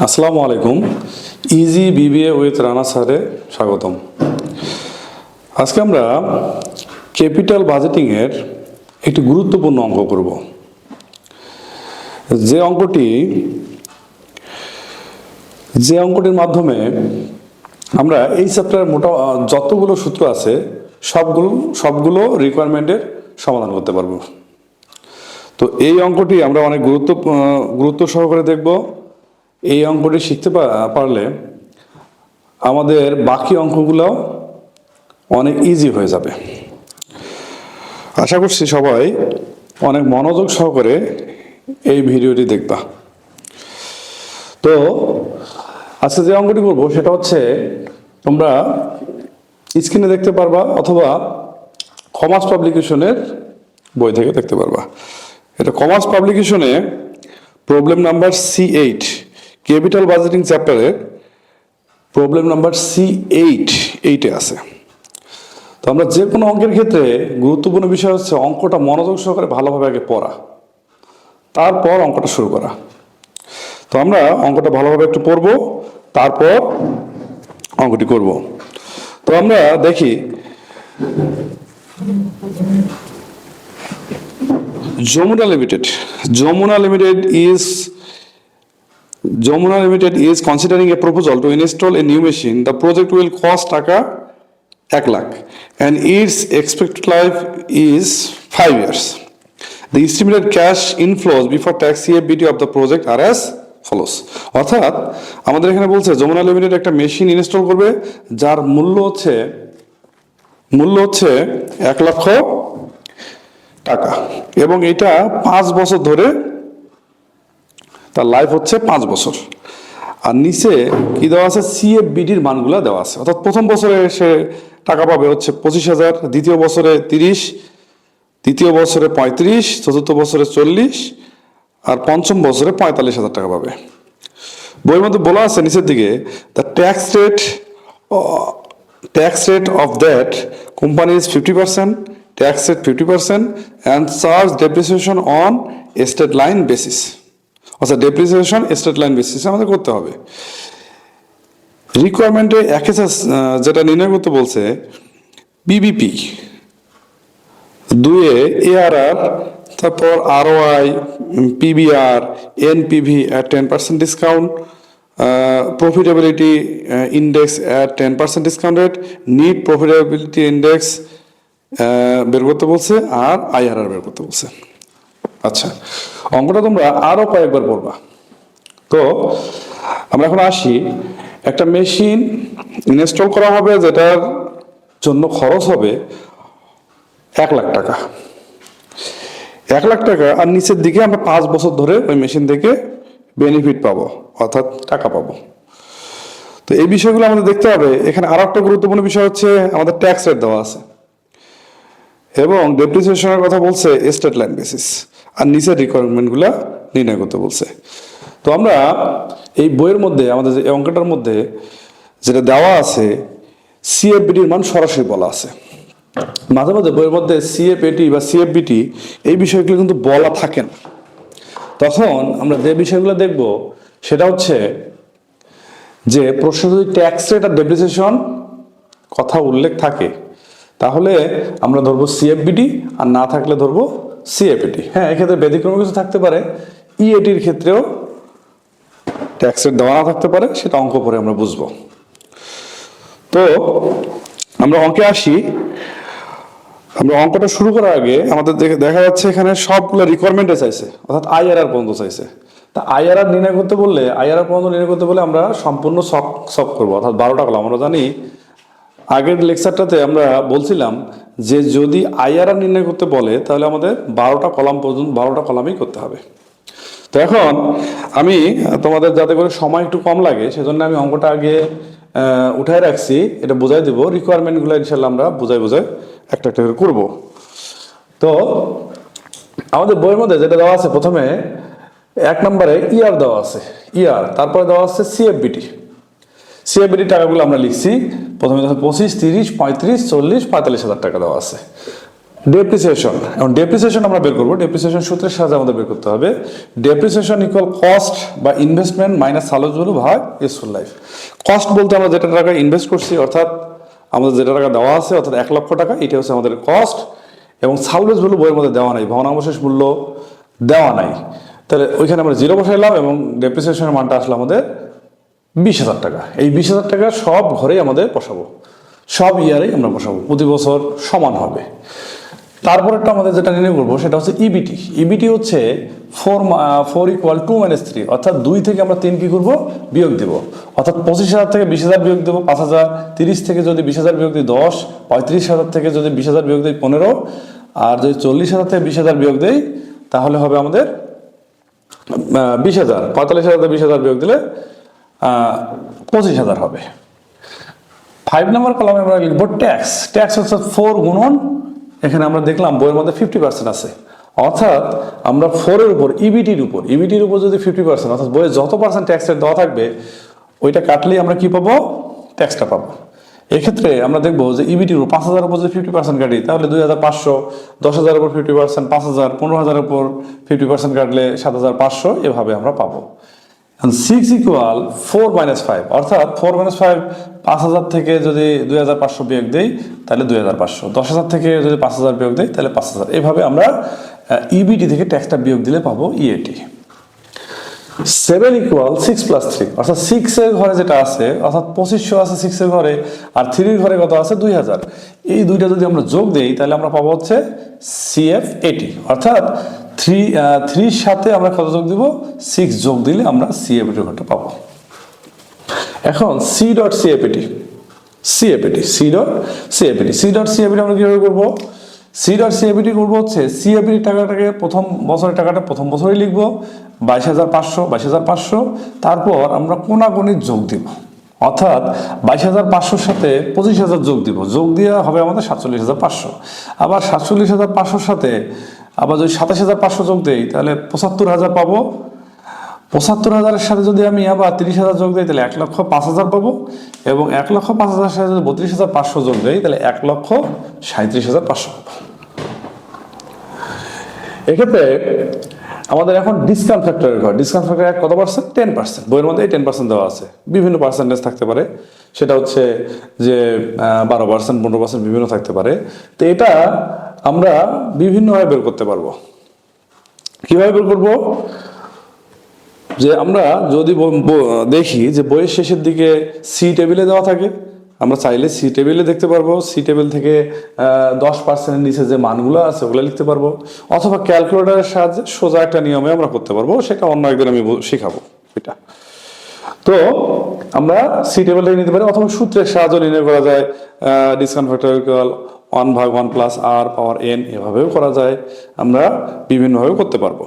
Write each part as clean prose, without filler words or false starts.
আসসালামু আলাইকুম। Easy BBA with Rana স্যারে স্বাগতম। আজকে আমরা ক্যাপিটাল বাজেটিংয়ের একটি গুরুত্বপূর্ণ অঙ্ক করব, যে অঙ্কটির মাধ্যমে আমরা এই চ্যাপ্টারের যতগুলো সূত্র আছে সবগুলো রিকোয়ারমেন্টের সমাধান করতে পারবো। তো এই অঙ্কটি আমরা অনেক গুরুত্ব সহকারে দেখব। এই অঙ্কটি শিখতে পারলে আমাদের বাকি অঙ্কগুলো অনেক ইজি হয়ে যাবে। আশা করছি সবাই অনেক মনোযোগ সহকারে এই ভিডিওটি দেখবা। তো আজকে যে অঙ্কটি করবো সেটা হচ্ছে, তোমরা স্ক্রিনে দেখতে পারবা অথবা কমার্স পাবলিকেশনের বই থেকে দেখতে পারবা। এটা কমার্স পাবলিকেশনে problem number C8, capital budgeting চ্যাপ্টারের প্রবলেম নাম্বার C8 আছে। তো আমরা যে কোনো অঙ্কের ক্ষেত্রে গুরুত্বপূর্ণ বিষয় হচ্ছে অঙ্কটা মনোযোগ সহকারে ভালোভাবে আগে পড়া, তারপর অঙ্কটা শুরু করা। তো আমরা অঙ্কটা ভালোভাবে একটু পড়ব, তারপর অঙ্কটি করব। তো আমরা দেখি, Jamuna Limited is considering a proposal to install a new machine. The project will cost টাকা 1 lakh and its expected life is 5 years. The estimated cash inflows before tax CFBT of the project are as follows. অর্থাৎ আমাদের এখানে বলছে Jamuna limited একটা machine install করবে যার মূল্য হচ্ছে 1 লক্ষ টাকা এবং এটা 5 বছর ধরে, তার লাইফ হচ্ছে 5 বছর। আর নিচে কি দেওয়া আছে, সিএফবিডির মানগুলো দেওয়া আছে। অর্থাৎ প্রথম বছরে সে টাকা পাবে হচ্ছে 25,000, দ্বিতীয় বছরে 30, তৃতীয় বছরে 35, চতুর্থ বছরে 40 আর পঞ্চম বছরে 45,000 টাকা পাবে। বইয়ের মধ্যে বলা আছে নিচের দিকে, the tax rate of that company is 50%, tax rate 50% and charge depreciation on estate line basis. অর্থাৎ ডেপ্রিসিয়েশন স্টেট লাইন বেসিসে আমাদের করতে হবে। রিকোয়ারমেন্টে যেটা নির্ণয় করতে বলছে, বিবিপি 2 এআরআর, তারপর ROI, PBR, NPV at 10% discount, profitability index at 10% discount rate, net profitability index বের করতে বলছে, আর আইআরআর বের করতে বলছে। আচ্ছা, অঙ্কটা তোমরা আরো কয়েকবার পড়বা। তো আমরা এখন আসি, একটা মেশিন ইনস্টল করা হবে যেটার জন্য খরচ হবে 1 লাখ টাকা। 1 লাখ টাকা, আর নিচের দিকে আমরা 5 বছর ধরে ওই মেশিন থেকে বেনিফিট পাবো, অর্থাৎ টাকা পাবো। তো এই বিষয়গুলো আমাদের দেখতে হবে। এখানে আরো একটা গুরুত্বপূর্ণ বিষয় হচ্ছে আমাদের ট্যাক্স রেট দেওয়া আছে এবং ডেপ্রিসিয়েশনের কথা বলছে স্টেট লাইন বেসিস, আর নিচের রিকোয়ারমেন্টগুলো নির্ণয় করতে বলছে। তো আমরা এই বইয়ের মধ্যে, আমাদের যে অঙ্কটার মধ্যে যেটা দেওয়া আছে, সিএফবিটির মান সরাসরি বলা আছে। মাঝে মাঝে বইয়ের মধ্যে সিএফএটি বা সিএফবিটি এই বিষয়গুলো কিন্তু বলা থাকে না। তখন আমরা যে বিষয়গুলো দেখব সেটা হচ্ছে যে প্রশ্ন যদি ট্যাক্স রেট আর ডেপ্রিসিয়েশন কথা উল্লেখ থাকে তাহলে আমরা ধরবো সিএফবিটি, আর না থাকলে ধরবো সিএফএটি। হ্যাঁ, এক্ষেত্রে ব্যতিক্রম কিছু থাকতে পারে, ইএটির ক্ষেত্রেও ট্যাক্স রেট দেওয়া না থাকতে পারে, সেটা অঙ্ক পরে আমরা বুঝবো। তো আমরা অঙ্কে আসি। আমরা অঙ্কটা শুরু করার আগে আমাদের দেখা যাচ্ছে এখানে সবগুলো রিকোয়ারমেন্টে চাইছে, অর্থাৎ আইআরআর পর্যন্ত চাইছে। তা আইআরআর নির্ণয় করতে বললে, আইআরআর পর্যন্ত নির্ণয় করতে বলে আমরা সম্পূর্ণ সব করবো, অর্থাৎ 12টা কলাম। আমরা জানি আগের লেকচারটাতে আমরা বলছিলাম যে যদি আইআরআর নির্ণয় করতে বলে তাহলে আমাদের 12টা কলাম পর্যন্ত, 12টা কলামই করতে হবে। তো এখন আমি তোমাদের যাতে করে সময় একটু কম লাগে সেজন্য আমি অঙ্কটা আগে উঠায় রাখছি, এটা বোঝাই দেবো। রিকোয়ারমেন্টগুলো ইনশাল্লাহ আমরা বোঝাই একটা একটা করে করবো। তো আমাদের বইয়ের মধ্যে যেটা দেওয়া আছে, প্রথমে 1 নম্বরে ইয়ার দেওয়া আছে, ইয়ার, তারপরে দেওয়া আছে সিএফবিটি। সিএফবিটি টাকাগুলো আমরা লিখছি, প্রথমে 25, 30, 35, 40, 45,000 টাকা দেওয়া আছে। ডেপ্রিসিয়েশন, এবং ডেপ্রিসিয়েশন আমরা বের করবো। ডেপ্রিসিয়েশন সূত্রের সাহায্যে আমাদের বের করতে হবে। ডেপ্রিসিয়েশন ইকুয়াল কস্ট বা ইনভেস্টমেন্ট মাইনাস সালভেজ ভ্যালু ভাগ ইউজফুল লাইফ। কস্ট বলতে আমরা যেটা টাকা ইনভেস্ট করছি, অর্থাৎ আমাদের যেটা টাকা দেওয়া আছে, অর্থাৎ 1 লক্ষ টাকা, এটা হচ্ছে আমাদের কস্ট। এবং সালভেজ ভ্যালু বইয়ের মধ্যে দেওয়া নাই, ভগ্নাবশেষ মূল্য দেওয়া নাই, তাহলে ওইখানে আমরা 0 বসাইলাম এবং ডেপ্রিসিয়েশনের মানটা আসলে আমাদের 20,000 টাকা। এই 20,000 টাকা সব ঘরেই আমাদের বসাবো, সব ইয়ারেই আমরা বসাবো, প্রতি বছর সমান হবে। তারপরেরটা আমাদের যেটা নির্ণয় করবো সেটা হচ্ছে ইবিটি। ইবিটি হচ্ছে 4 = 2 - 3, অর্থাৎ 2 থেকে আমরা 3 কি করবো, বিয়োগ দেবো। অর্থাৎ 25,000 থেকে 20,000 বিয়োগ দেবো 5,000, 30 থেকে যদি 20,000 বিয়োগ দিই 10, 35,000 থেকে যদি 20,000 বিয়োগ দিই 15, আর যদি 40,000 থেকে 20,000 বিয়োগ দেই তাহলে হবে আমাদের 20,000। 45,000 থেকে 20,000 বিয়োগ দিলে 25,000 হবে। 5 নম্বর কলামে আমরা লিখবো ট্যাক্স। ট্যাক্স হচ্ছে 4 গুণন, এখানে আমরা দেখলাম বইয়ের মধ্যে 50% আছে, অর্থাৎ আমরা 4 এর উপর ইবিটির উপর যদি 50%, অর্থাৎ বইয়ে যত পার্সেন্ট ট্যাক্স রেট দেওয়া থাকবে ওইটা কাটলেই আমরা কি পাবো, ট্যাক্সটা পাবো। এক্ষেত্রে আমরা দেখবো যে ইবিটির উপর 5,000 উপর যদি 50% কাটি তাহলে 2,500, 10,000 উপর 50% 5,000, 15,000 উপর 50% কাটলে 7,500, এভাবে আমরা পাবো। 6 = 4 - 5, অর্থাৎ 4 - 5, 5,000 থেকে যদি 2,500 বিয়োগ দেই তাহলে 2,500, 10,000 থেকে যদি 5,000 বিয়োগ দেই তাহলে 5,000। এভাবে আমরা ইবিটি থেকে ট্যাক্সটা বিয়োগ দিলে পাবো ইএটি। 7 = 6 + 3, অর্থাৎ 6 এর ঘরে যেটা আছে, অর্থাৎ 2500 আছে 6 এর ঘরে, আর 3 এর ঘরে কত আছে, 2,000। এই দুইটা যদি আমরা যোগ দেই তাহলে আমরা পাবো হচ্ছে CF80, অর্থাৎ 3 সাথে আমরা কত যোগ দিব, 6 যোগ দিলে আমরা CF80 ঘরটা পাবো। এখন C.CFAT আমরা কিভাবে করবো? C.CFAT করবো হচ্ছে CFAT টাকাটাকে প্রথম বছরের টাকাটা প্রথম বছরই লিখবো 22,500, তারপর আমরা কোনাকুনি যোগ দিব, অর্থাৎ 22,500 সাথে 25,000 যোগ দিব, যোগ দিয়ে হবে আমাদের 47,500। আবার 47,500 সাথে আবার যদি 27,500 যোগ দেই তাহলে 75,000 পাবো। 75,000-এর সাথে যদি আমি আবার 30,000 যোগ দিই তাহলে 1,05,000 পাবো, এবং 1,05,000-এর সাথে যদি 32,500 যোগ দিই তাহলে 1,37,500 পাবো। এক্ষেত্রে আমাদের এখন ডিসকাউন্ট ফ্যাক্টরের ঘর। ডিসকাউন্ট ফ্যাক্টর কত পার্সেন্ট? 10%। বইয়ের মধ্যে 10% দেওয়া আছে, বিভিন্ন পার্সেন্টেজ থাকতে পারে, সেটা হচ্ছে যে 12%, 15% বিভিন্ন থাকতে পারে। তো এটা আমরা বিভিন্নভাবে বের করতে পারবো। কিভাবে বের করবো? যে আমরা যদি দেখি যে বইয়ের শেষের দিকে সি টেবিলে দেওয়া থাকে, আমরা চাইলে সি টেবিলে দেখতে পারবো। সি টেবিল থেকে 10%-এর নিচে যে মানগুলো আছে ওগুলো লিখতে পারবো, অথবা ক্যালকুলেটরের সাহায্যে সোজা একটা নিয়মে আমরা করতে পারবো, সেটা অন্য একদিন আমি শেখাবো এটা। তো আমরা সি টেবিল থেকে নিতে পারি, অথবা সূত্রের সাহায্যে নির্ণয় করা যায়। ডিসকাউন্ট ফ্যাক্টর ইকুয়াল 1/1 + r⁻n, এভাবেও করা যায়, আমরা বিভিন্নভাবে করতে পারবো।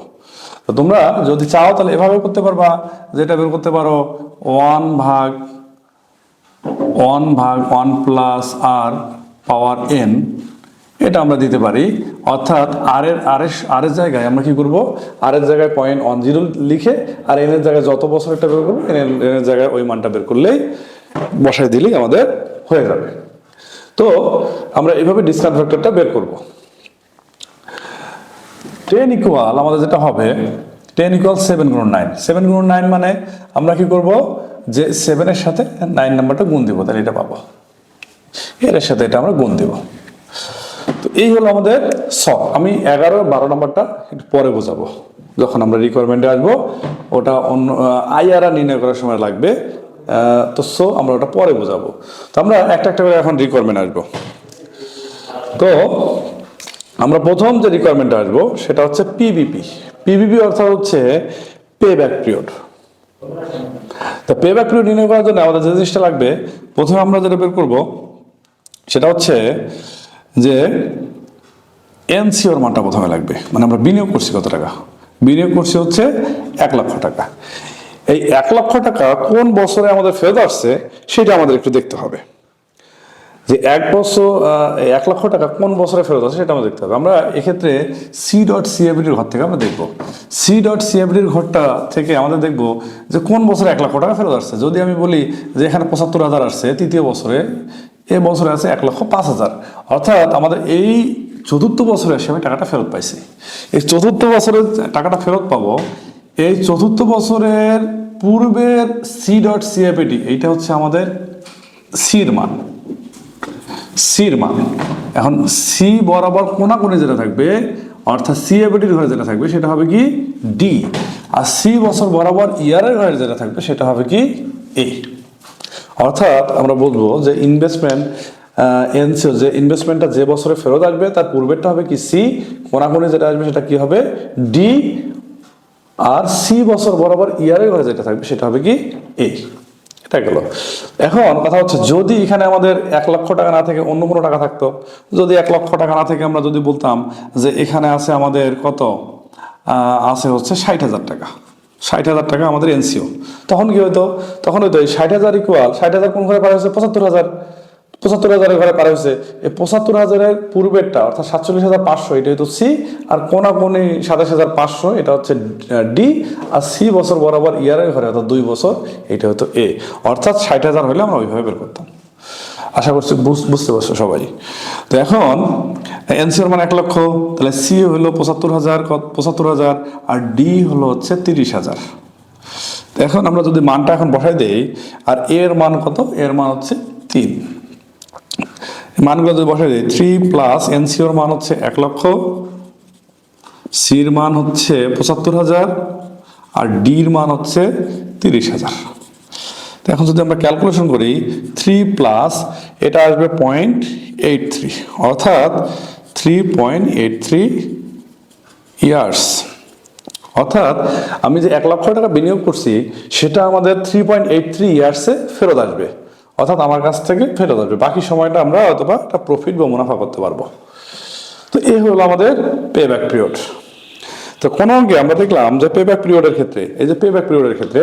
তো তোমরা যদি চাও তাহলে এভাবে করতে পারবা, যেটা বের করতে পারো 1/1 + r⁻n, এটা আমরা দিতে পারি। অর্থাৎ আর এর জায়গায় আমরা কি করব, আর এর জায়গায় 0.10 লিখে আর এন এর জায়গায় যত বছর এটা বের করবো, এন এর জায়গায় ওই মানটা বের করলেই বসাই দিলেই আমাদের হয়ে যাবে। তো আমরা এইভাবে ডিসকাউন্ট ফ্যাক্টরটা বের করব। 10 = আমাদের যেটা হবে 10 = 7 × 9। 7 × 9 মানে আমরা কি করব, যে 7 এর সাথে 9 নাম্বারটা গুণ দিব, তাহলে এটা পাবো, এর সাথে এটা আমরা গুণ দিব। তো এই হলো আমাদের সব। আমি 11-12 নাম্বারটা একটু পরে বোঝাবো, যখন আমরা রিকোয়ারমেন্টে আসবো, ওটা অন্য IRR নির্ণয় করার সময় লাগবে। তো আমরা ওটা পরে বোঝাবো। তো আমরা একটা একটা করে এখন রিকোয়ারমেন্ট আসবো। তো আমরা প্রথম যে রিকোয়ারমেন্টটা আসবো সেটা হচ্ছে পিবিপি অর্থাৎ হচ্ছে পে ব্যাক পিরিয়ড। তো পে ব্যাক পিরিয়ড নির্ণয় করার জন্য আমাদের যে জিনিসটা লাগবে, প্রথমে আমরা যেটা বের করবো সেটা হচ্ছে যে এনসিওর মানটা প্রথমে লাগবে, মানে আমরা বিনিয়োগ করছি কত টাকা, বিনিয়োগ করছি হচ্ছে 1 লক্ষ টাকা। এই 1 লক্ষ টাকা কোন বছরে আমাদের ফেরত আসছে সেটা আমাদের একটু দেখতে হবে, যে 1 লক্ষ টাকা কোন বছরে ফেরত আসে সেটা আমরা দেখতে হবে। আমরা এক্ষেত্রে C.CFAT-র ঘর থেকে আমরা দেখবো। C.CFAT-র ঘরটা থেকে আমাদের দেখবো যে কোন বছরে 1 লক্ষ টাকা ফেরত আসছে। যদি আমি বলি যে এখানে 75,000 আসছে তৃতীয় বছরে, এ বছরে আছে 1,05,000, অর্থাৎ আমাদের এই চতুর্থ বছরে এসে আমি টাকাটা ফেরত পাইছি। এই চতুর্থ বছরে টাকাটা ফেরত পাবো, এই চতুর্থ বছরের পূর্বের C.CFAT, এইটা হচ্ছে আমাদের সির মান, সির মান। এখন সি বরাবর কোনাকুনি যেটা থাকবে, অর্থাৎ CFAT-র ঘরে যেটা থাকবে সেটা হবে কি ডি, আর সি বছর বরাবর ইয়ারের ঘরে যেটা থাকবে সেটা হবে কি এ। অর্থাৎ আমরা বলবো যে ইনভেস্টমেন্ট এনসিও, যে ইনভেস্টমেন্টটা যে বছরে ফেরত আসবে তার পূর্বেরটা হবে কি সি, কোনাকুনি যেটা আসবে সেটা কি হবে ডি, আর সি বছর বরাবর ইয়ারের ঘরে যেটা থাকবে সেটা হবে কি এ। এটা গেল। এখন কথা হচ্ছে যদি এখানে আমাদের 1 লক্ষ টাকা না থেকে অন্য কোনো টাকা থাকতো, যদি 1 লক্ষ টাকা না থেকে আমরা যদি বলতাম যে এখানে আছে আমাদের কত আছে হচ্ছে 60,000 টাকা, 60,000 টাকা আমাদের এনসিও, তখন কি হতো? তখন হয়তো এই 60,000 ইকুয়াল 60,000 কোন ঘরে পার হয়েছে 75,000, 75,000 ঘরে পার হয়েছে। এই 75,000-এর পূর্বেরটা অর্থাৎ 47,500 এটা হতো সি, আর কোনাকুনি 27,500 এটা হচ্ছে ডি, আর সি বছর বরাবর ইয়ারের ঘরে অর্থাৎ 2 বছর এটা হতো এ। অর্থাৎ 60,000 হলে আমরা ওইভাবে বের করতাম। আশা করছি বুঝতে পারছো সবাই। তো এখন এনসিওর মান 1 লক্ষ, তাহলে সি হলো 75,000 আর ডি হলো হচ্ছে 30,000। এখন আমরা যদি মানটা এখন বসাই দেই, আর এর মান কত? এর মান হচ্ছে 3। মানগুলো যদি বসাই দিই, 3 প্লাস এনসিওর মান হচ্ছে 1 লক্ষ, সির মান হচ্ছে 75,000 আর ডির মান হচ্ছে 30,000। তো এখন যদি আমরা ক্যালকুলেশন করি, 3 প্লাস এটা আসবে 0.83, অর্থাৎ 3.83 ইয়ার্স। অর্থাৎ আমি যে 1 লক্ষ টাকা বিনিয়োগ করছি সেটা আমাদের 3.83 ইয়ার্সে ফেরত আসবে, অর্থাৎ আমার কাছ থেকে ফেরত আসবে। বাকি সময়টা আমরা অথবা একটা প্রফিট বা মুনাফা করতে পারবো। তো এই হলো আমাদের পে ব্যাক পিরিয়ড। তো কোন অঙ্কে আমরা দেখলাম যে পে ব্যাক পিরিয়ডের ক্ষেত্রে, এই যে পে ব্যাক পিরিয়ডের ক্ষেত্রে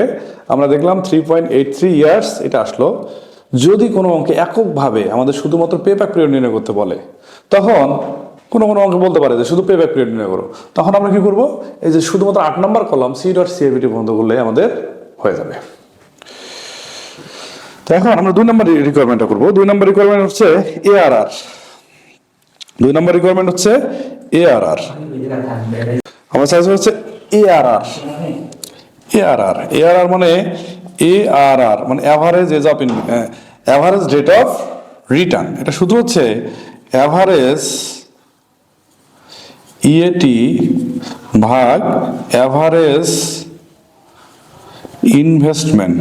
আমরা দেখলাম 3.83 ইয়ার্স এটা আসলো। যদি কোনো অঙ্কে এককভাবে আমাদের শুধুমাত্র পে ব্যাক পিরিয়ড নির্ণয় করতে বলে, তখন কোনো অঙ্কে বলতে পারে যে শুধু পে ব্যাক পিরিয়ড নির্ণয় করো, তখন আমরা কি করবো, এই যে শুধুমাত্র 8 নম্বর কলাম C.CFAT বন্ধ করলে আমাদের হয়ে যাবে। তো এখন আমরা 2 নম্বর রিকোয়ারমেন্টটা করবো। 2 নম্বর রিকোয়ারমেন্ট হচ্ছে ARR। 2 নম্বর রিকোয়ারমেন্ট হচ্ছে ARR। আমার চাইছে হচ্ছে ARR। ARR মানে average age of average rate of return. এটা শুধু হচ্ছে অ্যাভারেজ ইএটি ভাগ অ্যাভারেজ ইনভেস্টমেন্ট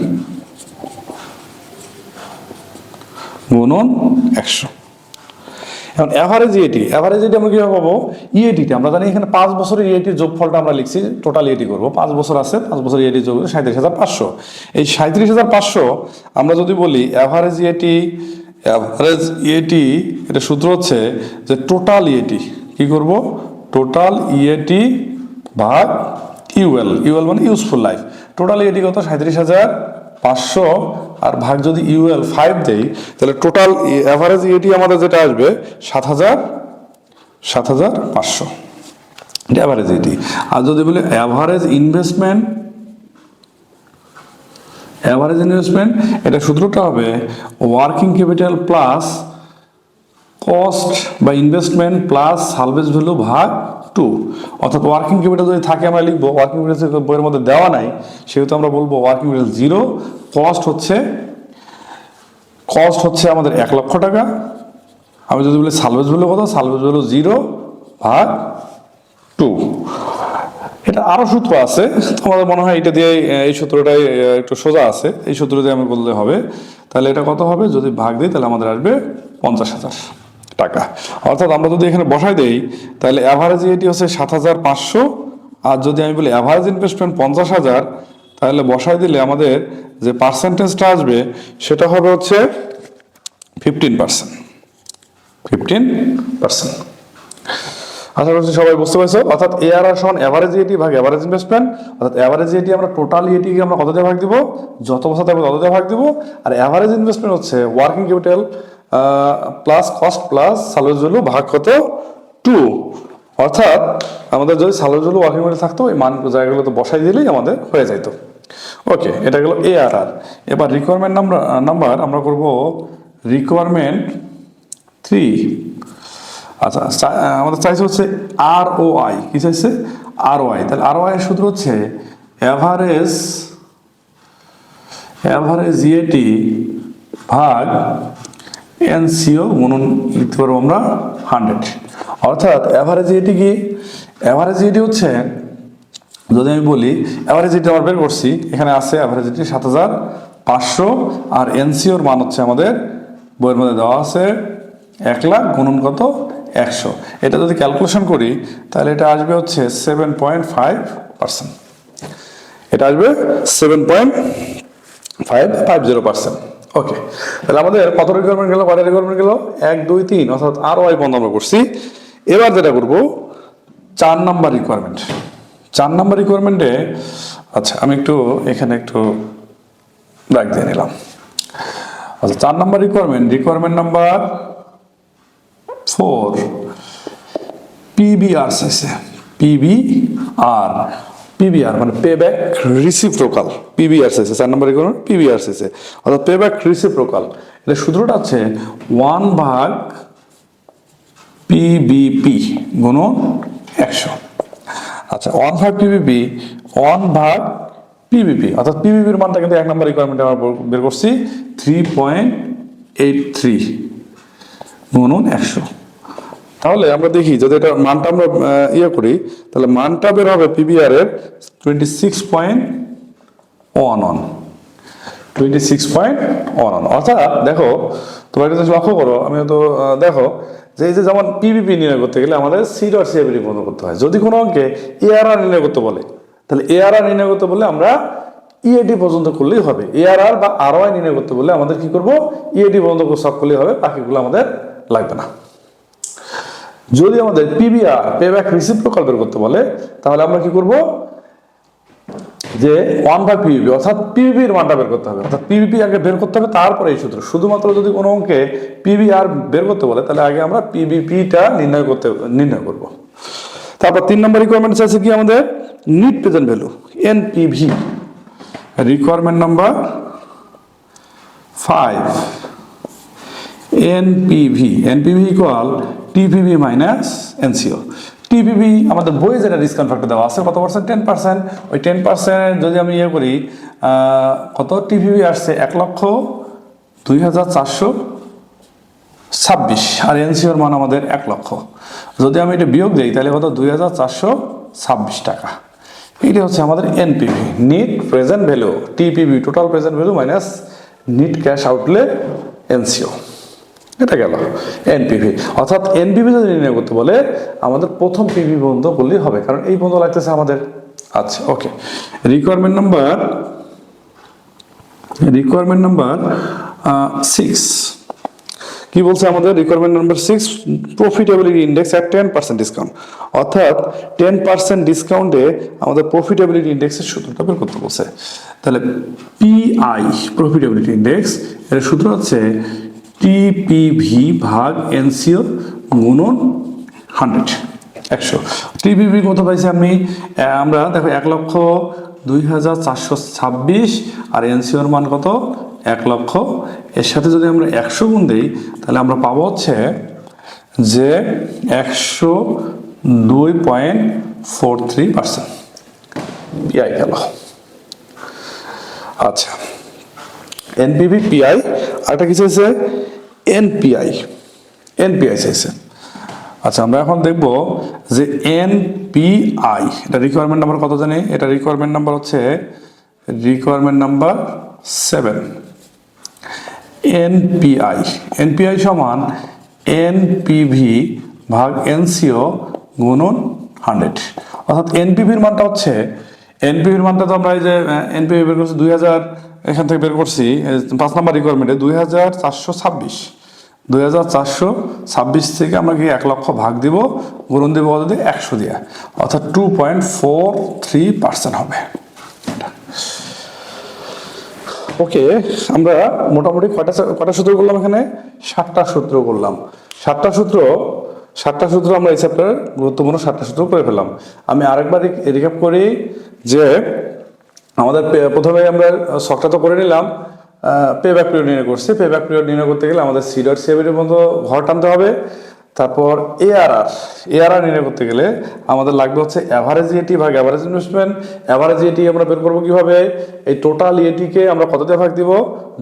গুণন 100। এখন অ্যাভারেজ ইএটি আমরা কিভাবে পাবো? ইএটিতে আমরা জানি এখানে 5 বছরের ইএটির যোগফলটা আমরা লিখছি, টোটাল ইএটি করবো। 5 বছর আছে, 5 বছর ইএটি যোগ 37,500। এই 37,500 আমরা যদি বলি অ্যাভারেজ ইএটি, এটা সূত্র হচ্ছে যে টোটাল ইএটি কি করব, টোটাল ইএটি ভাগ ইউএল মানে ইউজফুল লাইফ। টোটাল ইএটি কত? 37,500, আর ভাগ যদি ইউএল 5 দেই, তাহলে টোটাল অ্যাভারেজ ইএটি আমাদের যেটা আসবে 7,500 অ্যাভারেজ ইএটি। আর যদি বলি অ্যাভারেজ ইনভেস্টমেন্ট, এটা সূত্রটা হবে ওয়ার্কিং ক্যাপিটাল প্লাস কস্ট বা ইনভেস্টমেন্ট প্লাস সালভেজ ভ্যালু ভাগ 2। অর্থাৎ ওয়ার্কিং ক্যাপিটাল যদি থাকে আমরা লিখবো, ওয়ার্কিং ক্যাপিটাল বইয়ের মধ্যে দেওয়া নাই সেহেতু আমরা বলবো ওয়ার্কিং ক্যাপিটাল 0, কস্ট হচ্ছে আমাদের 1 লক্ষ টাকা। আমি যদি বলি সালভেজ ভ্যালু কত, সালভেজ ভ্যালু 0 ভাগ 2। এটা আরো সূত্র আছে, তোমাদের মনে হয় এটা দিয়ে এই সূত্রটাই একটু সোজা আছে, এই সূত্র দিয়ে আমি বললে হবে। তাহলে এটা কত হবে? যদি ভাগ দিই তাহলে আমাদের আসবে 50,000 টাকা। অর্থাৎ আমরা যদি এখানে বসাই দেই তাহলে অ্যাভারেজ ইএটি হচ্ছে 7,500, আর যদি আমি বলি অ্যাভারেজ ইনভেস্টমেন্ট 50,000, তাহলে বসাই দিলে আমাদের যে পার্সেন্টেজটা আসবে সেটা হবে হচ্ছে 15%। আশা করছি সবাই বুঝতে পারছো। অর্থাৎ ARR সমান অ্যাভারেজ ইএটি ভাগ অ্যাভারেজ ইনভেস্টমেন্ট। অর্থাৎ অ্যাভারেজ ইএটি আমরা টোটাল ইএটিকে আমরা কত দিয়ে ভাগ দিব? যত বছর থাকবে তত দিয়ে ভাগ দিব। আর অ্যাভারেজ ইনভেস্টমেন্ট হচ্ছে working capital plus cost plus salvage value ভাগ কত 2। অর্থাৎ আমাদের যদি সালভেজ ভ্যালু ওয়ার্কিং ক্যাপিটাল থাকতো এই মান জায়গাগুলোতে বসাই দিলেই আমাদের হয়ে যেত। ওকে, এটা গেল ARR। এবার রিকোয়ারমেন্ট নাম্বার আমরা করব রিকোয়ারমেন্ট 3। আচ্ছা, আমাদের চাইছে হচ্ছে আর ও আই। কি চাইছে? আর ও আই। তাহলে আর ও আই এর সূত্র হচ্ছে অ্যাভারেজ ইএটি ভাগ এনসিও গুণন লিখতে পারবো আমরা 100। অর্থাৎ অ্যাভারেজ ইএটি কি? অ্যাভারেজ ইএটি হচ্ছে, যদি আমি বলি অ্যাভারেজ ইএটি আমরা বের করছি, এখানে আছে অ্যাভারেজ ইএটি 7500, আর এনসিওর মান হচ্ছে আমাদের বইয়ের মধ্যে দেওয়া আছে 1 লাখ গুণন কত? 100। এটা যদি ক্যালকুলেশন করি তাহলে এটা আসবে হচ্ছে 7.5%। এটা আসবে 7.550%। ওকে, তাহলে আমাদের কত রিকোয়ারমেন্ট গেল? কয়টা রিকোয়ারমেন্ট গেল? 1 2 3, অর্থাৎ আর ওয়াই বন্ধ আমরা করছি। এবার যেটা করব 4 নাম্বার রিকোয়ারমেন্ট। 4 নাম্বার রিকোয়ারমেন্টে, আচ্ছা আমি একটু এখানে একটু ব্র্যাক দিয়ে নিলাম। আচ্ছা, 4 নাম্বার রিকোয়ারমেন্ট নাম্বার 4, পিবিআর চাইছে। পিবিআর মানে পেব্যাক রিসিপ্রোকাল। পিবিআর চাইছে 4 নম্বর রিকোয়ারমেন্ট, পিবিআর চাইছে, অর্থাৎ পেব্যাক রিসিপ্রোকাল। এটা সূত্রটা আছে 1 ভাগ পিবিপি গুণন 100। আচ্ছা, 1 ভাগ পিবিপি, 1 ভাগ পিবিপি, অর্থাৎ পিবিপির মানটা কিন্তু 1 নম্বর রিকোয়ারমেন্টে আমরা বের করছি 3.83 গুণন 100। তাহলে আমরা দেখি যদি এটা মানটা আমরা করি, তাহলে মানটা বের হবে পিবিআর এর 26.11। অর্থাৎ দেখো, তোমরা একটা জিনিস লক্ষ্য করো, আমি তো দেখো যে এই যে যেমন পিবিপি নির্ণয় করতে গেলে আমাদের সিড আর সিএবিডি বন্ধ করতে হয়। যদি কোনো অঙ্কে এআরআর নির্ণয় করতে বলে, তাহলে এআরআর নির্ণয় করতে বললে আমরা ইএডি পর্যন্ত করলেই হবে। এআরআর বা আরওআই নির্ণয় করতে বললে আমাদের কি করব? ইএডি পর্যন্ত সব করলেই হবে, বাকিগুলো আমাদের লাগবে না। যদি আমাদের পিবিআর পেব্যাক রিসিপ্রোকাল বের করতে বলে, তাহলে আমরা কি করব? যে 1 ভাগ পিবিপি, অর্থাৎ পিবিপির মানটা বের করতে হবে, অর্থাৎ পিবিপি আগে বের করতে হবে, তারপরে এই সূত্র। শুধুমাত্র যদি কোনো অঙ্কে পিবিআর বের করতে বলে, তাহলে আগে আমরা পিবিপিটা নির্ণয় করব। তারপর 3 নম্বর রিকোয়ারমেন্ট আছে কি আমাদের? Net present value, NPV. Requirement number 5, NPV equal TPV minus NCO. TPV আমাদের বইয়ে যেটা ডিসকাউন্ট ফ্যাক্টর দেওয়া আছে কত পার্সেন্ট? 10%। ওই 10% যদি আমি করি, কত টিপিভি আসছে? 1,02,426, আর এনসিওর মান আমাদের 1 লক্ষ। যদি আমি এটা বিয়োগ দিই তাহলে কত? 2,426 টাকা। এটা হচ্ছে আমাদের NPV, net present value. TPV total present value minus net cash outlay NCO. এটা গেল এনপিভি। অর্থাৎ এনপিভি যদি নির্ণয় করতে বলে আমাদের প্রথম পিভি বন্ধ করলেই হবে, কারণ এই বন্ধ লাগতেছে আমাদের। আচ্ছা, ওকে। রিকোয়ারমেন্ট নাম্বার 6 কি বলছে আমাদের? Requirement number 6, profitability index at 10% discount. অর্থাৎ 10% ডিসকাউন্টে আমাদের প্রফিটেবিলিটি ইন্ডেক্সের সূত্রটা বের করতে বলছে। তাহলে পিআই, প্রফিটেবিলিটি ইন্ডেক্স, এর সূত্র হচ্ছে টিপিভি ভাগ এনসিও গুণন 100। টিপিভি কত পাইছি আমরা দেখো 1,02,426, আর এনসিওর মান কত? 1 লক্ষ। এর সাথে যদি আমরা 100 গুণ দিই তাহলে আমরা পাবো হচ্ছে যে 102.43% পিআই গেল। আচ্ছা, এনপিভি, পিআই, আর একটা কি চাইছে? এনপিআই চাইছে। আচ্ছা, আমরা এখন দেখব যে এনপিআই এটা রিকোয়ারমেন্ট নাম্বার কত জানি? এটা রিকোয়ারমেন্ট নাম্বার হচ্ছে রিকোয়ারমেন্ট নাম্বার 7। এনপিআই সমান এনপিভি ভাগ এনসিও গুণন 100। অর্থাৎ এনপিভির মানটা হচ্ছে, এনপিভির মানটা তো আমরা এই যে এনপিভি বের করছি 2000, এখান থেকে বের করছি 5 নম্বর রিকোয়ারমেন্টে 2,426 থেকে আমরা কি 1 লক্ষ ভাগ দিব, গুণন দিব কত দিয়ে? 100 দিয়ে, অর্থাৎ 2.43% হবে। ওকে, আমরা মোটামুটি কয়টা সূত্র করলাম? এখানে 7টা সূত্র করলাম। 7টা সূত্র আমরা এই চ্যাপ্টারের গুরুত্বপূর্ণ 7টা সূত্র করে ফেললাম। আমি আরেকবার রিক্যাপ করি যে আমাদের প্রথমে আমরা শখটা তো করে নিলাম, পেব্যাক পিরিয়ড নির্ণয় করছি। পেব্যাক পিরিয়ড নির্ণয় করতে গেলে আমাদের সিড আর সিএবিডি পর্যন্ত ঘর টানতে হবে। তারপর এআরআর নির্ণয় করতে গেলে আমাদের লাগবে হচ্ছে অ্যাভারেজ ইএটি ভাগ অ্যাভারেজ ইনভেস্টমেন্ট। অ্যাভারেজ ইএটি আমরা বের করবো কিভাবে? এই টোটাল ইএটিকে আমরা কত দিয়ে ভাগ দিব?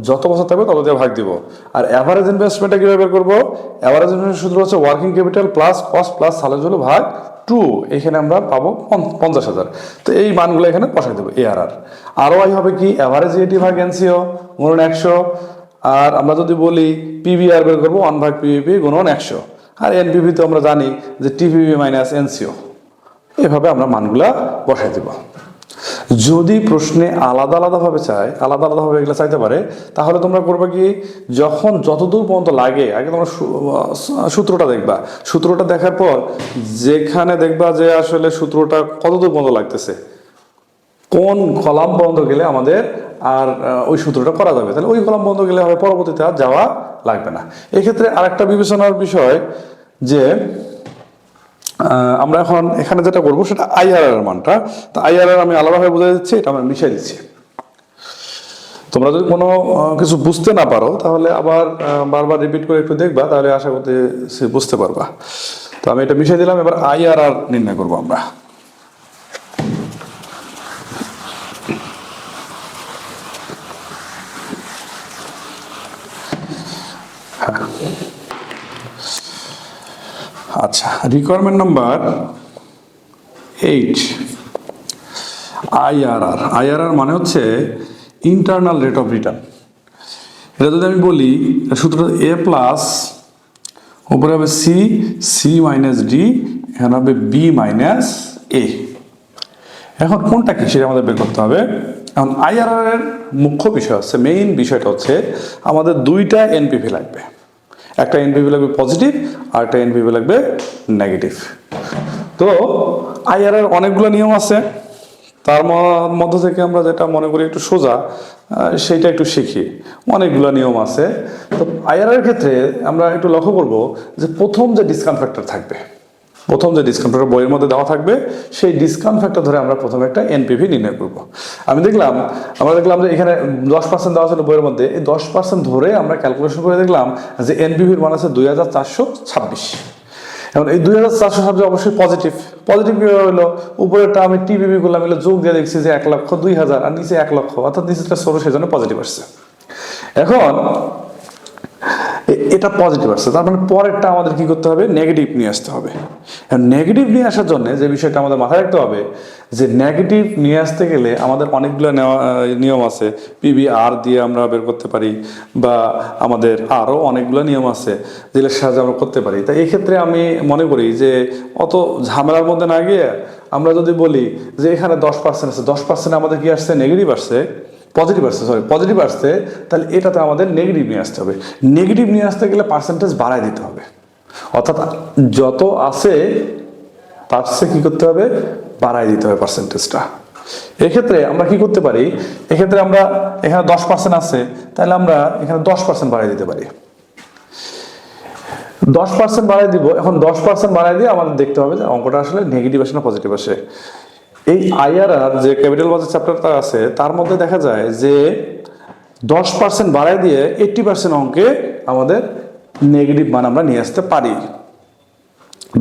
যত বছর থাকবে তত দিয়ে ভাগ দিব। আর অ্যাভারেজ ইনভেস্টমেন্টটা কিভাবে বের করবো? অ্যাভারেজ ইনভেস্টমেন্ট সূত্র হচ্ছে working capital plus cost plus salvage হলো ভাগ 2। এখানে আমরা পাবো 50,000। তো এই মানগুলো এখানে বসাই দেবো এআরআর। আরওআই হবে কি? অ্যাভারেজ ইএটি ভাগ এনসিও গুণন 100। আর আমরা যদি বলি পিবিআর বের করবো 1 ভাগ পিভিপি গুণন 100। আর এনপিভি তো আমরা জানি যে টিপিভি মাইনাস এনসিও। এভাবে আমরা মানগুলা বসাই দেব। যদি প্রশ্নে আলাদা আলাদাভাবে চায়, আলাদা আলাদাভাবে এগুলো চাইতে পারে, তাহলে তোমরা করবে কি, যখন যতদূর পর্যন্ত লাগে আগে তোমরা সূত্রটা দেখবা। সূত্রটা দেখার পর যেখানে দেখবা যে আসলে সূত্রটা কতদূর পর্যন্ত লাগতেছে, কোন কলাম বন্ধ গেলে আমাদের আর ওই সূত্রটা করা যাবে, তাহলে ওই কলাম বন্ধ গেলে হবে, পরবর্তীতে আর যাওয়া লাগবে না। এক্ষেত্রে আরেকটা বিবেচনার বিষয় যে আমরা এখন এখানে যেটা করবো সেটা আইআরআর এর মানটা। তো আইআরআর আমি আলাদাভাবে বুঝাই দিচ্ছি, এটা আমরা মিশিয়ে দিচ্ছি। তোমরা যদি কোনো কিছু বুঝতে না পারো তাহলে আবার বারবার রিপিট করে একটু দেখবা, তাহলে আশা করতে বুঝতে পারবা। তো আমি এটা মিশিয়ে দিলাম। এবার আইআরআর নির্ণয় করবো আমরা। আচ্ছা, রিকোয়ারমেন্ট নাম্বার 8, আইআরআর মানে হচ্ছে ইন্টারনাল রেট অফ রিটার্ন। এটা যদি আমি বলি সূত্র এ প্লাস, উপরে হবে সি মাইনাস ডি, এখানে হবে বি মাইনাস এ। এখন কোনটা কি সেটা আমাদের বের করতে হবে। এখন আইআরআর এর মুখ্য বিষয় হচ্ছে, মেইন বিষয়টা হচ্ছে আমাদের দুইটা এনপিভি লাগবে। একটা এনপিভি লাগবে পজিটিভ আর একটা এনপিভি লাগবে নেগেটিভ। তো আইআরআর অনেকগুলো নিয়ম আছে, তার মধ্য থেকে আমরা যেটা মনে করি একটু সোজা সেইটা একটু শিখি। অনেকগুলো নিয়ম আছে। তো আইআরআর ক্ষেত্রে আমরা একটু লক্ষ্য করব যে প্রথম যে ডিসকাউন্ট ফ্যাক্টর থাকবে, প্রথম যে ডিসকাউন্ট ফ্যাক্টর বইয়ের মধ্যে দেওয়া থাকবে, সেই ডিসকাউন্ট ফ্যাক্টর ধরে আমরা প্রথমে একটা এনপিভি নির্ণয় করব। আমরা দেখলাম যে এখানে 10% দেওয়া ছিল বইয়ের মধ্যে, এই 10% ধরে আমরা ক্যালকুলেশন করে দেখলাম যে এনপিভির মান আছে 2426। এখন এই 2426 অবশ্যই পজিটিভ কিভাবে হলো? উপরেরটা আমি টিপিভি করলাম, যোগ দিয়ে দেখছি যে 1,02,000 আর নিচে 1 লক্ষ, অর্থাৎ নিচেটা ছোট, সেই জন্য পজিটিভ আসছে। এখন এটা পজিটিভ আসছে, তার মানে পরেরটা আমাদের কি করতে হবে? নেগেটিভ নিয়ে আসতে হবে। নেগেটিভ নিয়ে আসার জন্য যে বিষয়টা আমাদের মাথায় রাখতে হবে যে নেগেটিভ নিয়ে আসতে গেলে আমাদের অনেকগুলো নিয়ম আছে। পিবিআর দিয়ে আমরা বের করতে পারি, বা আমাদের আরও অনেকগুলো নিয়ম আছে যেগুলোর সাহায্যে আমরা করতে পারি। তাই এই ক্ষেত্রে আমি মনে করি যে অত ঝামেলার মধ্যে না গিয়ে আমরা যদি বলি যে এখানে 10% আছে, 10% আমাদের কি আসছে? নেগেটিভ আসছে, পজিটিভ আসছে, তাহলে এটাতে আমাদের নেগেটিভ নিয়ে আসতে হবে। নেগেটিভ নিয়ে আসতে গেলে পার্সেন্টেজ বাড়ায় দিতে হবে, অর্থাৎ যত আছে তার চেয়ে কি করতে হবে? বাড়ায় দিতে হবে পার্সেন্টেজটা। এক্ষেত্রে আমরা কি করতে পারি? এক্ষেত্রে আমরা এখানে 10% আছে, তাহলে আমরা এখানে 10% বাড়ায় দিতে পারি। 10% বাড়ায় দিব। এখন 10% বাড়ায় দিয়ে আমাদের দেখতে হবে যে অঙ্কটা আসলে নেগেটিভ আসে না পজিটিভ আসে। এই আইআরআর যে ক্যাপিটাল বাজেট চ্যাপ্টারটা আছে তার মধ্যে দেখা যায় যে 10% বাড়ায় দিয়ে 80% অঙ্কে আমাদের নেগেটিভ মান আমরা নিয়ে আসতে পারি।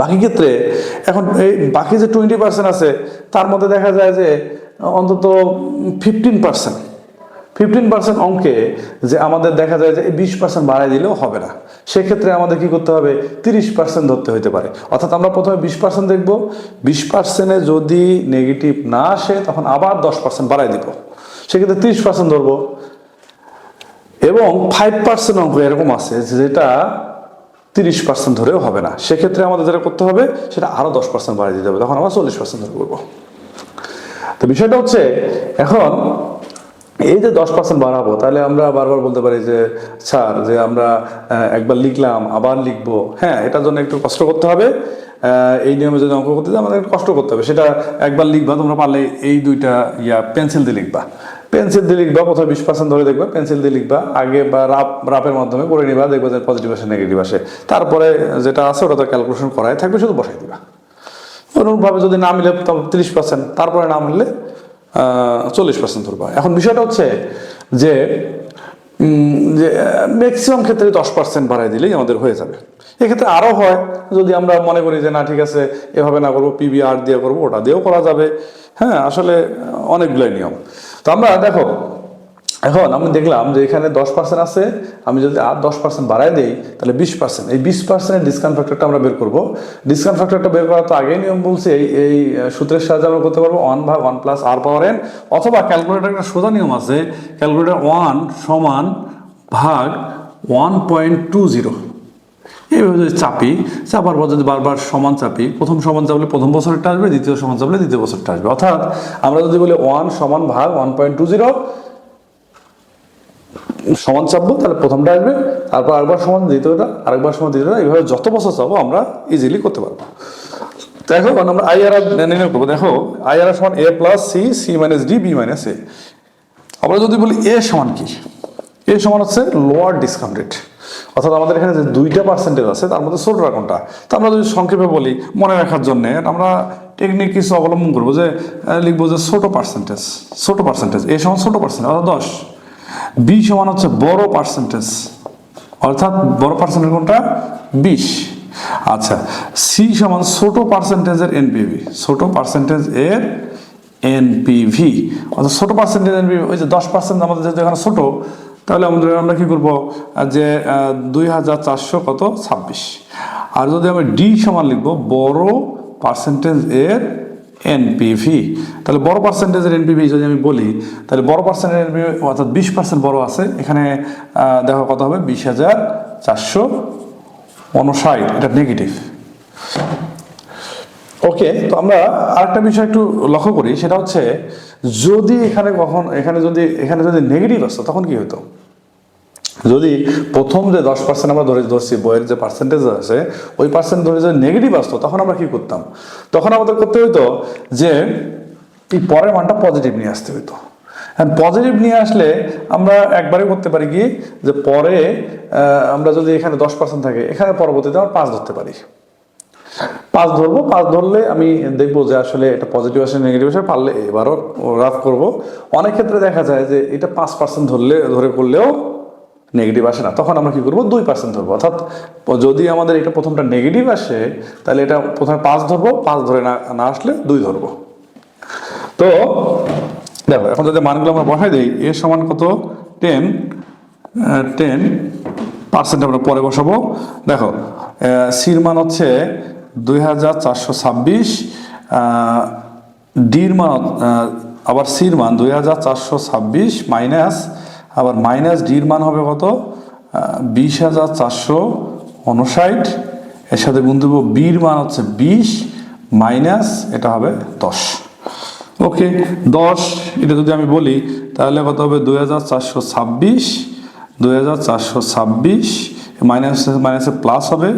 বাকি ক্ষেত্রে এখন এই বাকি যে 20% আছে তার মধ্যে দেখা যায় যে অন্তত 15% অঙ্কে যে আমাদের দেখা যায় যে 20% বাড়ায় দিলেও হবে না। সেক্ষেত্রে আমাদের কি করতে হবে? 30% ধরতে হইতে পারে। অর্থাৎ আমরা প্রথমে 20% দেখব, 20%-এ যদি নেগেটিভ না আসে তখন আবার 10% বাড়ায় দিব, সেক্ষেত্রে 30% ধরবো। এবং 5% অঙ্ক এরকম আছে যেটা 30% ধরেও হবে না, সেক্ষেত্রে আমাদের যেটা করতে হবে সেটা আরো 10% বাড়িয়ে দিতে হবে, তখন আমরা 40% ধরে করবো। তো বিষয়টা হচ্ছে এখন এই যে 10% বাড়াবো, তাহলে আমরা বারবার বলতে পারি যে স্যার যে আমরা একবার লিখলাম আবার লিখবো। হ্যাঁ, এটার জন্য একটু কষ্ট করতে হবে। এই নিয়মে যদি অঙ্ক করতে আমাদের একটু কষ্ট করতে হবে। সেটা একবার লিখবা, তোমরা পারলে এই দুইটা পেন্সিল দিয়ে লিখবা। প্রথমে 20% ধরে দেখবা, পেন্সিল দিয়ে লিখবা আগে, বা রাপের মাধ্যমে করে নিবা, দেখবা যে পজিটিভ আসে নেগেটিভ আসে। তারপরে যেটা আছে ওটা তো ক্যালকুলেশন করাই থাকবে, শুধু বসাই দিবা। অনুরূপভাবে যদি না মিলে 30%, তারপরে না মিললে 40% ধরবা। এখন বিষয়টা হচ্ছে যে ম্যাক্সিমাম ক্ষেত্রে 10% বাড়াই দিলেই আমাদের হয়ে যাবে। এক্ষেত্রে আরও হয় যদি আমরা মনে করি যে না ঠিক আছে এভাবে না করবো, PBR দিয়ে করবো, ওটা দিয়েও করা যাবে। হ্যাঁ, আসলে অনেকগুলোই নিয়ম। তো আমরা দেখো এখন আমি দেখলাম যে এখানে 10% আছে, আমি যদি আর 10% বাড়ায় দেই তাহলে 20%, এই 20% ডিসকাউন্ট ফ্যাক্টরটা আমরা বের করবো। ডিসকাউন্ট ফ্যাক্টরটা বের করার তো আগেই নিয়ম বলছে, এই সূত্রের সাহায্যে আমরা করতে পারবো 1/1 + r⁻n, অথবা ক্যালকুলেটার একটা সোজা নিয়ম আছে, ক্যালকুলেটার 1 সমান ভাগ 1.20, এইভাবে যদি চাপার পর যদি বারবার সমান চাপি, প্রথম সমান চাপলে প্রথম বছরটা আসবে, দ্বিতীয় সমান চাপলে দ্বিতীয় বছরটা আসবে। অর্থাৎ আমরা যদি বলি 1 সমান ভাগ 1.20 সমান চাপবো তাহলে প্রথমটা আসবে, তারপর আরেকবার সমান দ্বিতীয়টা, আরেকবার সমান দ্বিতীয়টা, এইভাবে যত বছর চাপবো আমরা ইজিলি করতে পারবো। দেখো আমরা IRR নির্ণয় করবো। দেখো IRR সমান A + C, C - D, B - A। আমরা যদি বলি A সমান কি, A সমান হচ্ছে লোয়ার ডিসকাউন্ট রেট, অর্থাৎ আমাদের এখানে যে 2টা পার্সেন্টেজ আছে তার মধ্যে ছোটটা কোনটা। তো আমরা যদি সংক্ষেপে বলি মনে রাখার জন্য আমরা টেকনিক কিছু অবলম্বন করবো, যে লিখবো যে ছোট পার্সেন্টেজ, A সমান ছোট পার্সেন্টেজ অর্থাৎ 10, B সমান হচ্ছে বড় পার্সেন্টেজ, অর্থাৎ বড় পার্সেন্টেজ কোনটা 20। আচ্ছা, C সমান ছোট পার্সেন্টেজের NPV, ছোট পার্সেন্টেজ এর NPV, অর্থাৎ ছোট পার্সেন্টেজ NPV ওই যে 10% আমাদের যেহেতু এখানে ছোট, তাহলে আমরা কি করবো যে 2426। আর যদি আমি D সমান লিখবো বড় পার্সেন্টেজ এর NPV, তাহলে বড় পার্সেন্টেজের NPV যদি আমি বলি তাহলে বড় পার্সেন্টেজ NPV অর্থাৎ 20% বড় আছে, এখানে দেখো কত হবে 20,459, এটা নেগেটিভ। ওকে, তো আমরা আরেকটা বিষয় একটু লক্ষ্য করি, সেটা হচ্ছে যদি এখানে যদি নেগেটিভ আসতো তখন কি হতো। যদি প্রথম যে 10% আমরা ধরছি বইয়ের যে পার্সেন্টেজ আছে ওই পার্সেন্ট ধরে যদি নেগেটিভ আসতো তখন আমরা কি করতাম, তখন আমাদের করতে হইতো যে এই পরের মানটা পজিটিভ নিয়ে আসতে হইতো। হ্যাঁ, পজিটিভ নিয়ে আসলে আমরা একবারে করতে পারি কি, যে পরে আমরা যদি এখানে 10% থাকে, এখানে পরবর্তীতে আমরা 5 ধরতে পারি, 5 ধরবো। 5 ধরলে আমি দেখবো যে আসলে এটা পজিটিভ আসে নেগেটিভ আসে, পারলে এবারও রাফ করব। অনেক ক্ষেত্রে দেখা যায় যে এটা 5% ধরে করলেও নেগেটিভ আসে না, তখন আমরা কি করবো 2% ধরবো। অর্থাৎ যদি আমাদের এটা প্রথমটা নেগেটিভ আসে তাহলে এটা প্রথমে 5 ধরবো, 5 ধরে না আসলে 2 ধরবো। তো দেখো এখন যদি মানগুলো আমরা বসাই দিই, এ সমান কত 10% আমরা পরে বসাবো। দেখো সির মান হচ্ছে 2426, ডির মান আবার সির মান 2426 মাইনাস আবার মাইনাস ডির মান হবে কত 20,459, এর সাথে গুণ দেবো বির মান হচ্ছে 20 মাইনাস এটা হবে 10। ওকে, 10 এটা যদি আমি বলি তাহলে কত হবে 2426 মাইনাসে প্লাস হবে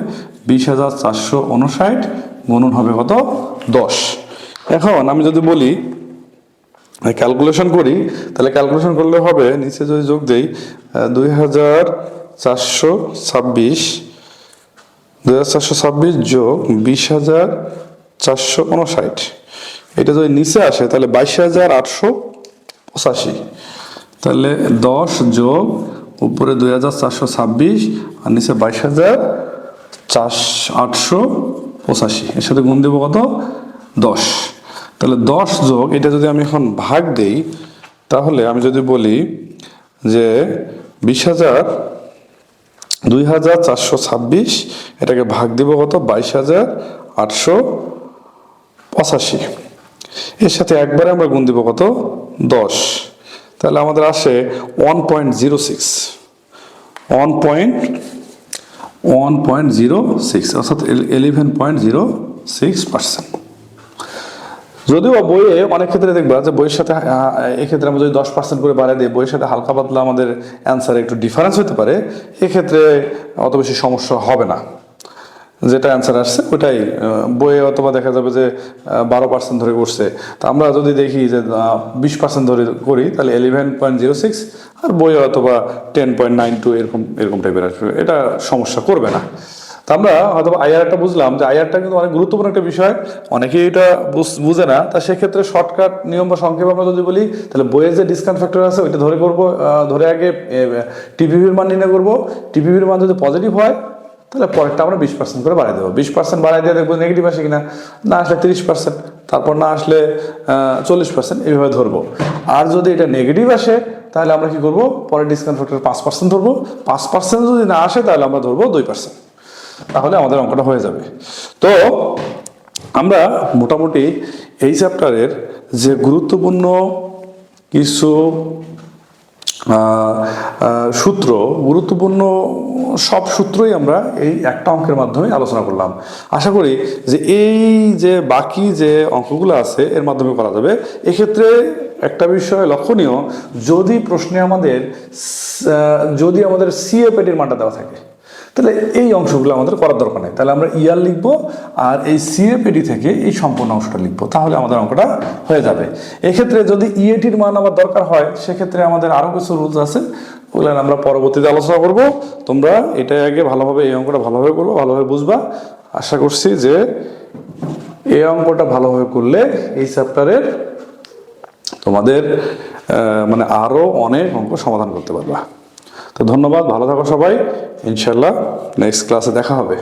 20,459 গুণন হবে কত 10। এখন আমি যদি বলি ক্যালকুলেশন করি তাহলে ক্যালকুলেশন করলে হবে, নিচে যদি যোগ দেই 2426 যোগ 20,459, এটা যদি নিচে আসে তাহলে 22,885, তাহলে 10 যোগ উপরে 2426 আর নিচে 22,885, এর সাথে গুণ দেবো কত 10। তাহলে 10 যোগ এটা যদি আমি এখন ভাগ দেই তাহলে আমি যদি বলি যে 2426 এটাকে ভাগ দিব কত 22,885, এর সাথে একবারে আমরা গুণ দিব কত 10, তাহলে আমাদের আসে 1.06 অর্থাৎ 11.06%। যদিও বইয়ে অনেক ক্ষেত্রে দেখবা যে বইয়ের সাথে এক্ষেত্রে আমরা যদি 10% করে বাড়িয়ে দিই, বইয়ের সাথে হালকা পাতলা আমাদের অ্যান্সারে একটু ডিফারেন্স হতে পারে, এক্ষেত্রে অত বেশি সমস্যা হবে না। যেটা অ্যান্সার আসছে ওটাই বইয়ে, অথবা দেখা যাবে যে 12% ধরে করছে, তা আমরা যদি দেখি যে 20% ধরে করি তাহলে 11.06, আর বইয়ে অথবা 10.92 এরকম টাইপের আসবে, এটা সমস্যা করবে না। তা আমরা হয়তো আইআরটা বুঝলাম যে আইআরটা কিন্তু অনেক গুরুত্বপূর্ণ একটা বিষয়, অনেকেই এটা বুঝে না। তা সেক্ষেত্রে শর্টকাট নিয়ম বা সংক্ষেপে আমরা যদি বলি তাহলে বইয়ের যে ডিসকাউন্ট ফ্যাক্টর আছে ওইটা ধরে আগে টিপিভির মান নির্ণয় করবো। টিপিভির মান যদি পজিটিভ হয় তাহলে পরেরটা আমরা 20% করে বাড়াই দেবো। 20% বাড়াই দিয়ে দেখবো নেগেটিভ আসে কিনা, না আসলে 30%, তারপর না আসলে 40%, এইভাবে ধরবো। আর যদি এটা নেগেটিভ আসে তাহলে আমরা কি করবো, পরে ডিসকাউন্ট ফ্যাক্টর 5% ধরবো। 5% যদি না আসে তাহলে আমরা ধরবো 2%, তাহলে আমাদের অঙ্কটা হয়ে যাবে। তো আমরা মোটামুটি এই চ্যাপ্টারের যে গুরুত্বপূর্ণ কিছু গুরুত্বপূর্ণ সব সূত্রই আমরা এই একটা অঙ্কের মাধ্যমে আলোচনা করলাম। আশা করি যে এই যে বাকি যে অঙ্কগুলো আছে এর মাধ্যমে করা যাবে। এক্ষেত্রে একটা বিষয় লক্ষণীয়, যদি প্রশ্নে যদি আমাদের সিএপেটির মানটা দেওয়া থাকে, তাহলে এই অংশগুলো আমাদের করার দরকার নেই। তাহলে আমরা ইয়ার লিখবো আর এই সিএপেটি থেকে এই সম্পূর্ণ অংশটা লিখবো, তাহলে আমাদের অঙ্কটা হয়ে যাবে। এক্ষেত্রে যদি ইএটির মান আবার দরকার হয়, সেক্ষেত্রে আমাদের আরও কিছু রুলস আছে, ওগুলো আমরা পরবর্তীতে আলোচনা করব। তোমরা এটা আগে ভালোভাবে, এই অঙ্কটা ভালোভাবে করবো, ভালোভাবে বুঝবা। আশা করছি যে এই অঙ্কটা ভালোভাবে করলে এই চ্যাপ্টারের তোমাদের মানে আরও অনেক অঙ্ক সমাধান করতে পারবা। তো ধন্যবাদ, ভালো থাকো সবাই, ইনশাল্লাহ নেক্সট ক্লাসে দেখা হবে।